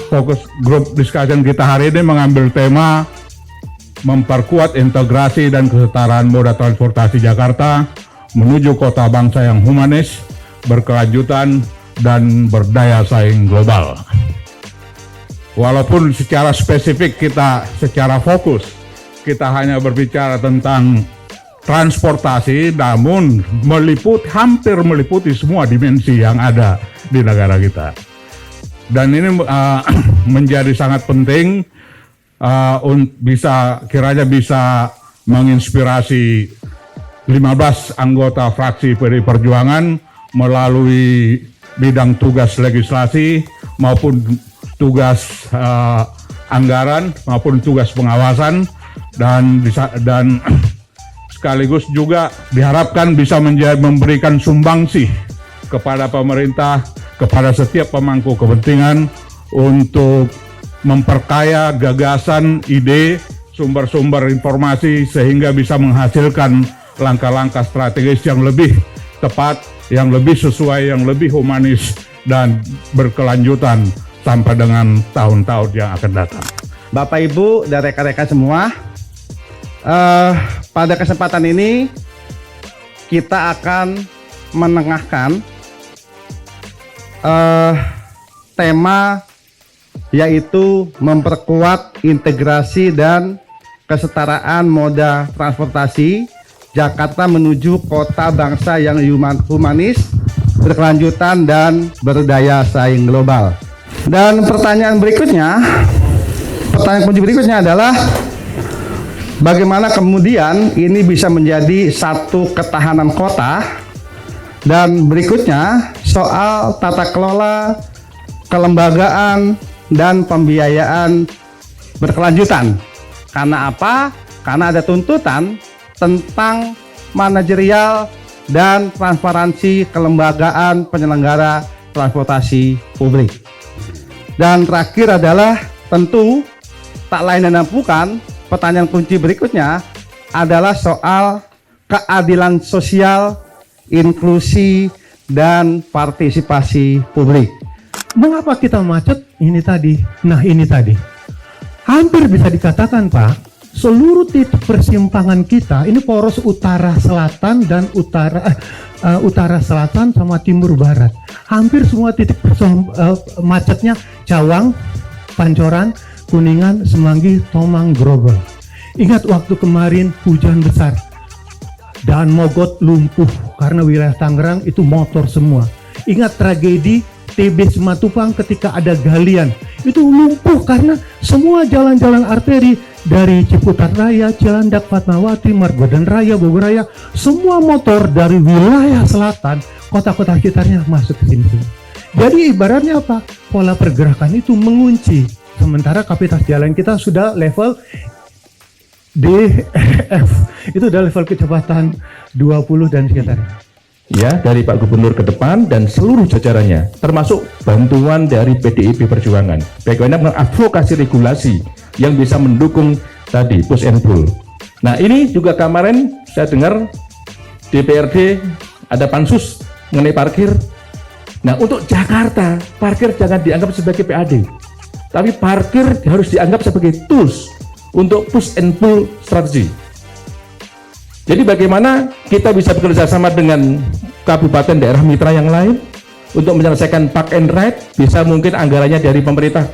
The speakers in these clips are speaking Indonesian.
fokus grup discussion kita hari ini mengambil tema memperkuat integrasi dan kesetaraan moda transportasi Jakarta menuju kota bangsa yang humanis, berkelanjutan, dan berdaya saing global. Walaupun secara spesifik kita secara fokus, kita hanya berbicara tentang transportasi, namun hampir meliputi semua dimensi yang ada di negara kita. Dan ini menjadi sangat penting kiranya bisa menginspirasi 15 anggota fraksi PDI Perjuangan melalui bidang tugas legislasi maupun tugas anggaran maupun tugas pengawasan dan sekaligus juga diharapkan bisa memberikan sumbangsih kepada pemerintah, kepada setiap pemangku kepentingan untuk memperkaya gagasan, ide, sumber-sumber informasi sehingga bisa menghasilkan langkah-langkah strategis yang lebih tepat, yang lebih sesuai, yang lebih humanis dan berkelanjutan sampai dengan tahun-tahun yang akan datang. Bapak Ibu dan rekan-rekan semua, pada kesempatan ini kita akan menengahkan tema yaitu memperkuat integrasi dan kesetaraan moda transportasi Jakarta menuju kota bangsa yang humanis, berkelanjutan, dan berdaya saing global. Dan pertanyaan kunci berikutnya adalah bagaimana kemudian ini bisa menjadi satu ketahanan kota. Dan berikutnya soal tata kelola, kelembagaan, dan pembiayaan berkelanjutan. Karena apa? Karena ada tuntutan tentang manajerial dan transparansi kelembagaan penyelenggara transportasi publik. Dan terakhir adalah tentu tak lain dan bukan, pertanyaan kunci berikutnya adalah soal keadilan sosial, inklusi, dan partisipasi publik. Mengapa kita macet? Ini tadi. Nah, ini tadi. Hampir bisa dikatakan, Pak, seluruh titik persimpangan kita ini poros utara selatan dan utara selatan sama timur barat. Hampir semua titik macetnya Cawang, Pancoran, Kuningan, Semanggi, Tomang, Grogol. Ingat waktu kemarin hujan besar dan Mogot lumpuh karena wilayah Tangerang itu motor semua. Ingat tragedi TB Simatupang ketika ada galian, itu lumpuh karena semua jalan-jalan arteri dari Ciputat Raya, Cilandak, Fatmawati, Margodan Raya, Bogor Raya, semua motor dari wilayah selatan, kota-kota sekitarnya masuk ke sini. Jadi ibaratnya apa? Pola pergerakan itu mengunci. Sementara kapasitas jalan kita sudah level DF, itu udah level kecepatan 20 dan sekitarnya. Ya, dari Pak Gubernur ke depan dan seluruh jajarannya, termasuk bantuan dari PDIP Perjuangan, bagaimana mengadvokasi regulasi yang bisa mendukung tadi push and pull. Nah, ini juga kemarin saya dengar DPRD ada pansus mengenai parkir. Nah, untuk Jakarta, parkir jangan dianggap sebagai PAD, tapi parkir harus dianggap sebagai tools untuk push and pull strategi. Jadi bagaimana kita bisa bekerja sama dengan kabupaten daerah mitra yang lain untuk menyelesaikan park and ride, bisa mungkin anggarannya dari pemerintah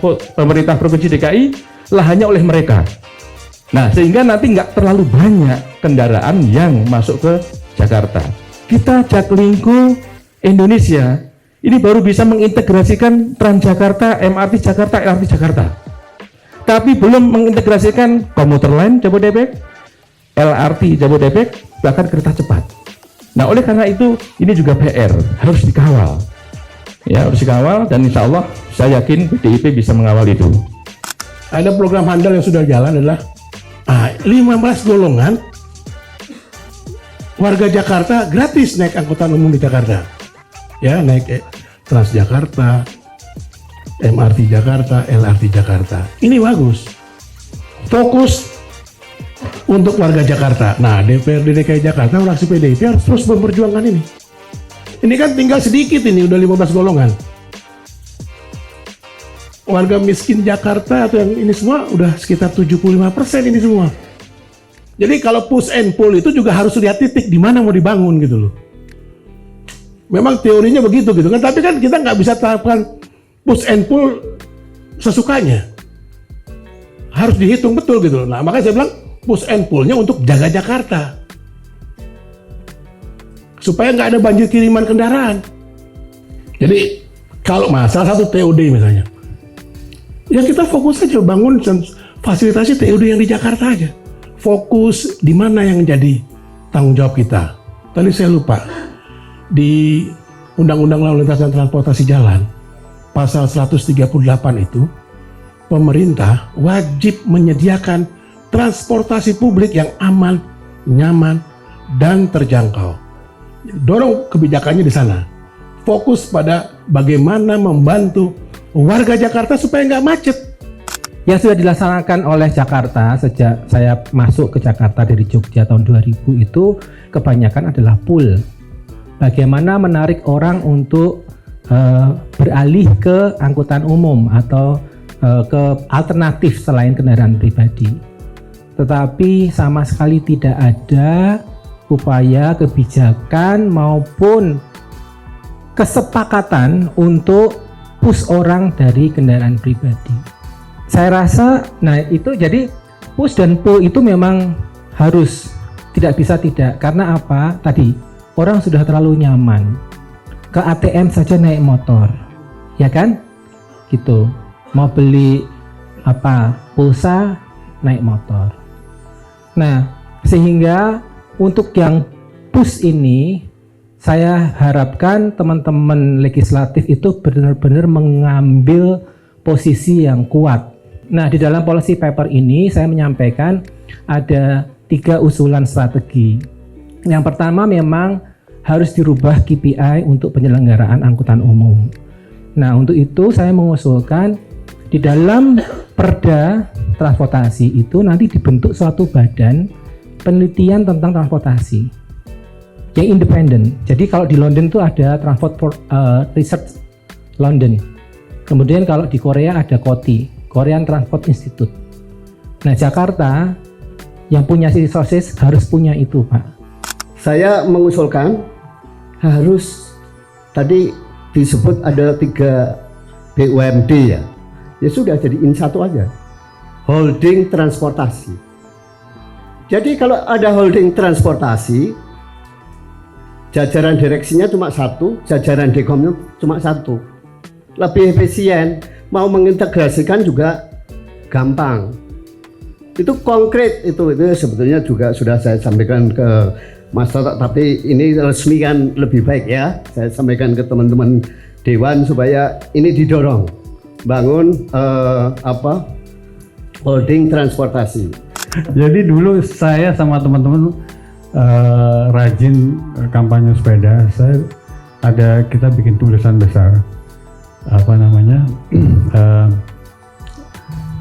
Provinsi DKI, lahannya oleh mereka. Nah, sehingga nanti nggak terlalu banyak kendaraan yang masuk ke Jakarta. Kita Jaklingko Indonesia ini baru bisa mengintegrasikan Transjakarta, MRT Jakarta, LRT Jakarta. Tapi belum mengintegrasikan komuter lain Jabodebek, LRT Jabodebek, bahkan kereta cepat. Nah, oleh karena itu ini juga PR, harus dikawal. Ya, harus dikawal, dan insya Allah saya yakin PDIP bisa mengawal itu. Ada program handal yang sudah jalan adalah 15 golongan warga Jakarta gratis naik angkutan umum di Jakarta. Ya, naik Transjakarta, MRT Jakarta, LRT Jakarta. Ini bagus. Fokus untuk warga Jakarta. Nah, DPRD DKI Jakarta, fraksi PDIP harus terus memperjuangkan ini. Ini kan tinggal sedikit ini, udah 15 golongan. warga miskin Jakarta atau yang ini semua udah sekitar 75% ini semua. Jadi kalau push and pull itu juga harus lihat titik di mana mau dibangun gitu loh. Memang teorinya begitu gitu kan, tapi kan kita nggak bisa terapkan push and pull sesukanya. Harus dihitung betul gitu loh. Nah makanya saya bilang push and pullnya untuk jaga Jakarta. Supaya nggak ada banjir kiriman kendaraan. Jadi kalau masalah satu TOD misalnya, ya kita fokus aja bangun fasilitasi TOD yang di Jakarta aja. Fokus di mana yang menjadi tanggung jawab kita. Tadi saya lupa, di Undang-Undang Lalu Lintas dan Transportasi Jalan, pasal 138 itu, pemerintah wajib menyediakan transportasi publik yang aman, nyaman, dan terjangkau. Dorong kebijakannya di sana. Fokus pada bagaimana membantu warga Jakarta supaya nggak macet. Yang sudah dilaksanakan oleh Jakarta sejak saya masuk ke Jakarta dari Jogja tahun 2000 itu kebanyakan adalah pull. Bagaimana menarik orang untuk beralih ke angkutan umum atau ke alternatif selain kendaraan pribadi. Tetapi sama sekali tidak ada upaya, kebijakan maupun kesepakatan untuk push orang dari kendaraan pribadi. Saya rasa, nah itu jadi push dan pull itu memang harus, tidak bisa tidak. Karena apa? Tadi orang sudah terlalu nyaman. Ke ATM saja naik motor, ya kan? Gitu. Mau beli apa? Pulsa naik motor. Nah, sehingga untuk yang push ini, saya harapkan teman-teman legislatif itu benar-benar mengambil posisi yang kuat. Nah, di dalam policy paper ini saya menyampaikan ada 3 usulan strategi. Yang pertama memang harus dirubah KPI untuk penyelenggaraan angkutan umum. Nah, untuk itu saya mengusulkan di dalam Perda Transportasi itu nanti dibentuk suatu badan penelitian tentang transportasi yang independen. Jadi kalau di London itu ada Transport Research London. Kemudian kalau di Korea ada KOTI, Korean Transport Institute. Nah, Jakarta yang punya resources harus punya itu, Pak. Saya mengusulkan harus tadi disebut ada 3 BUMD ya. Ya sudah jadiin satu aja. Holding transportasi. Jadi kalau ada holding transportasi, jajaran direksinya cuma 1, jajaran dekomnya cuma 1. Lebih efisien, mau mengintegrasikan juga gampang. Itu konkret itu sebetulnya juga sudah saya sampaikan ke Mas Toto, tapi ini resmi kan lebih baik ya. Saya sampaikan ke teman-teman Dewan supaya ini didorong bangun holding transportasi. Jadi dulu saya sama teman-teman rajin kampanye sepeda. Kita bikin tulisan besar,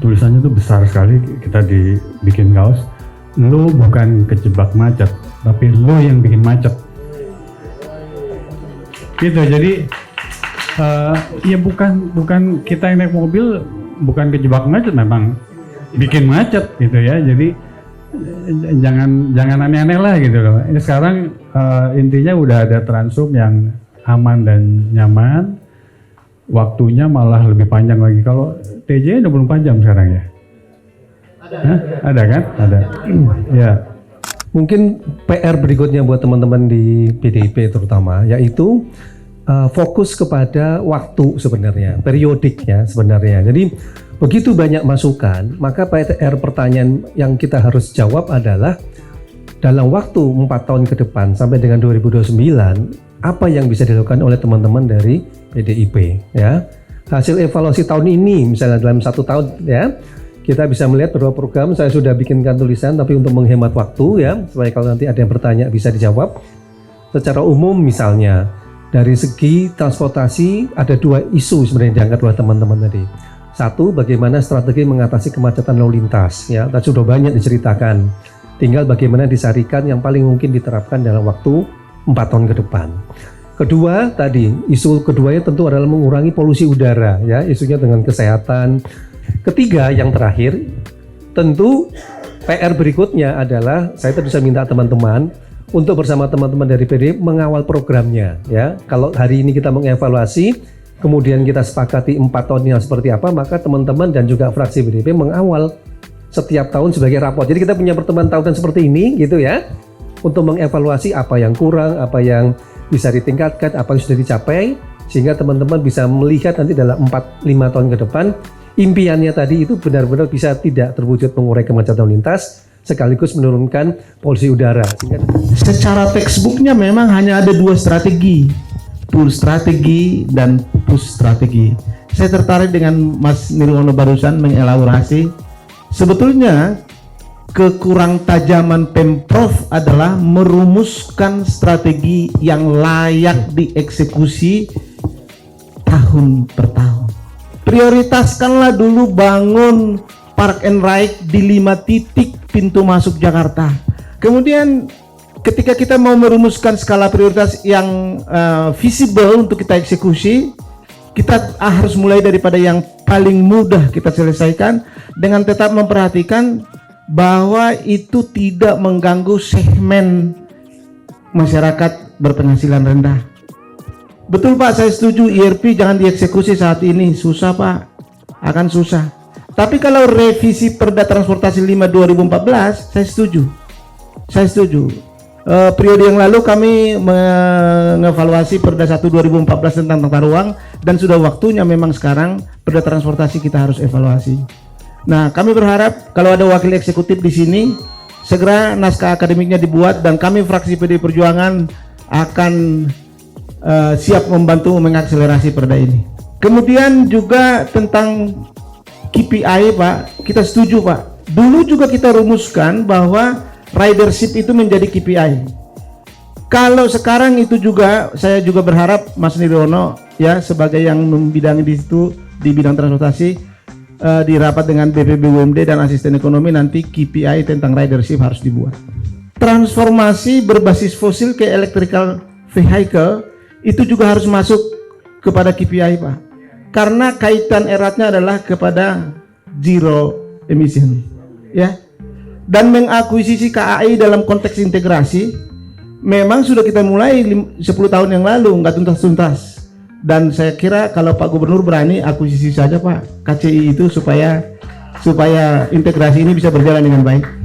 tulisannya tuh besar sekali. Kita dibikin kaos. Lo bukan kejebak macet, tapi lo yang bikin macet. Gitu. Jadi ya bukan kita yang naik mobil bukan kejebak macet, memang bikin macet gitu ya. Jadi jangan aneh-aneh lah gitu loh. Ini sekarang intinya udah ada Transum yang aman dan nyaman. Waktunya malah lebih panjang lagi. Kalau TJ 24 jam sekarang ya. Ada kan? Ada. Ya. Mungkin PR berikutnya buat teman-teman di PDIP terutama yaitu fokus kepada waktu sebenarnya, periodiknya sebenarnya. Jadi begitu banyak masukan, maka PR pertanyaan yang kita harus jawab adalah dalam waktu 4 tahun ke depan sampai dengan 2029 apa yang bisa dilakukan oleh teman-teman dari PDIP ya. Hasil evaluasi tahun ini misalnya dalam 1 tahun ya, kita bisa melihat beberapa program. Saya sudah bikinkan tulisan tapi untuk menghemat waktu ya, supaya kalau nanti ada yang bertanya bisa dijawab. Secara umum misalnya dari segi transportasi ada 2 isu sebenarnya diangkat oleh teman-teman tadi. 1, bagaimana strategi mengatasi kemacetan lalu lintas ya, tadi sudah banyak diceritakan. Tinggal bagaimana disarikan yang paling mungkin diterapkan dalam waktu 4 tahun ke depan. Kedua tadi, isu keduanya tentu adalah mengurangi polusi udara ya, isunya dengan kesehatan. Ketiga yang terakhir, tentu PR berikutnya adalah saya bisa minta teman-teman untuk bersama teman-teman dari PDIP mengawal programnya ya. Kalau hari ini kita mengevaluasi, kemudian kita sepakati 4 tahunnya seperti apa, maka teman-teman dan juga fraksi PDIP mengawal setiap tahun sebagai rapor. Jadi kita punya pertemuan tahunan seperti ini gitu ya, untuk mengevaluasi apa yang kurang, apa yang bisa ditingkatkan, apa yang sudah dicapai, sehingga teman-teman bisa melihat nanti dalam 4-5 tahun ke depan impiannya tadi itu benar-benar bisa tidak terwujud, mengurai kemacetan lalu lintas sekaligus menurunkan polusi udara. Secara textbooknya memang hanya ada 2 strategi, pull strategi dan push strategi. Saya tertarik dengan Mas Nirwono barusan mengelaborasi. Sebetulnya kekurang tajaman Pemprov adalah merumuskan strategi yang layak dieksekusi tahun per tahun. Prioritaskanlah dulu bangun park and ride di 5 titik pintu masuk Jakarta. Kemudian ketika kita mau merumuskan skala prioritas yang visible untuk kita eksekusi, kita harus mulai daripada yang paling mudah kita selesaikan dengan tetap memperhatikan bahwa itu tidak mengganggu segmen masyarakat berpenghasilan rendah. Betul Pak, saya setuju IRP jangan dieksekusi saat ini, susah Pak, akan susah. Tapi kalau revisi Perda Transportasi 5 2014, saya setuju. Periode yang lalu kami mengevaluasi Perda 1 2014 tentang tata ruang, dan sudah waktunya memang sekarang Perda Transportasi kita harus evaluasi. Nah, kami berharap kalau ada wakil eksekutif di sini, segera naskah akademiknya dibuat, dan kami fraksi PDI Perjuangan akan siap membantu mengakselerasi perda ini. Kemudian juga tentang KPI Pak, kita setuju Pak. Dulu juga kita rumuskan bahwa ridership itu menjadi KPI. Kalau sekarang itu juga, saya juga berharap Mas Nirwono ya sebagai yang membidangi di situ di bidang transportasi, di rapat dengan BPBUMD dan asisten ekonomi, nanti KPI tentang ridership harus dibuat. Transformasi berbasis fosil ke electrical vehicle itu juga harus masuk kepada KPI Pak, karena kaitan eratnya adalah kepada zero emission ya. Dan mengakuisisi KAI dalam konteks integrasi memang sudah kita mulai 10 tahun yang lalu, nggak tuntas-tuntas. Dan saya kira kalau Pak Gubernur berani, akuisisi saja Pak KCI itu supaya integrasi ini bisa berjalan dengan baik.